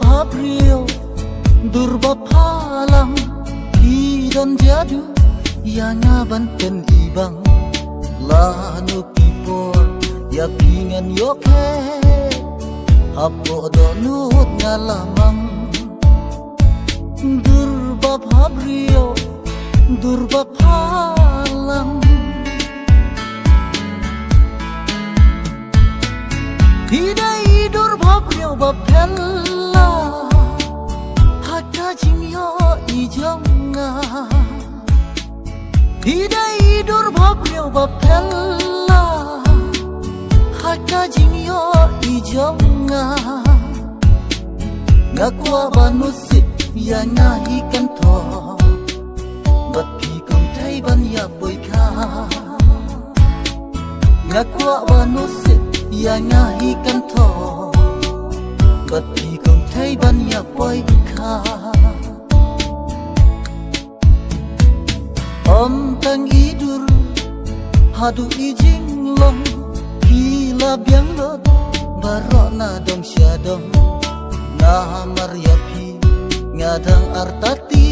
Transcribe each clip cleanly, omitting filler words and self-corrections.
bhabrio durba phalam hidan jadu yanga banten ibang lanu kipor ya pingan yoke hapo donut ngalamang durba bhabrio durba phalam hidai durbhabrio bapella haka jimyo ijonga hidai durbhabrio bapella haka jimyo ijonga ngakwa banusit ya nahi kanto bapi kong thai ban ya boy kha ngakwa banusit ya ngahi kan tho bapi kong thai ban ya boy kha om tang idur hadu ijing long kila biang lot barona dong syadong na maria pi ngadang artati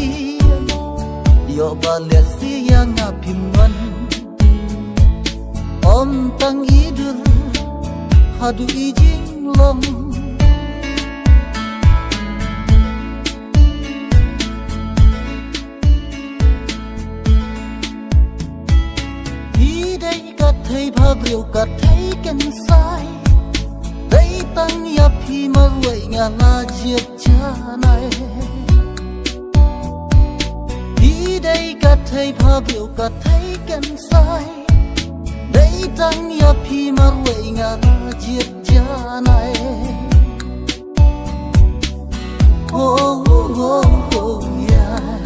yo balet siang ngapimwan om tang idur hadu ijing long hidai kat thai bhabrio kat thai ken sai dai tang ya phi ma ruai nga na jiet chanai hidai kat thai bhabrio kat thai ken sai dai tang ya phi ma ruai nga na jiet chanai oh oh oh yeah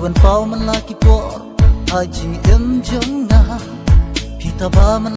Wan pau man laki por ajing em jong na pita ba man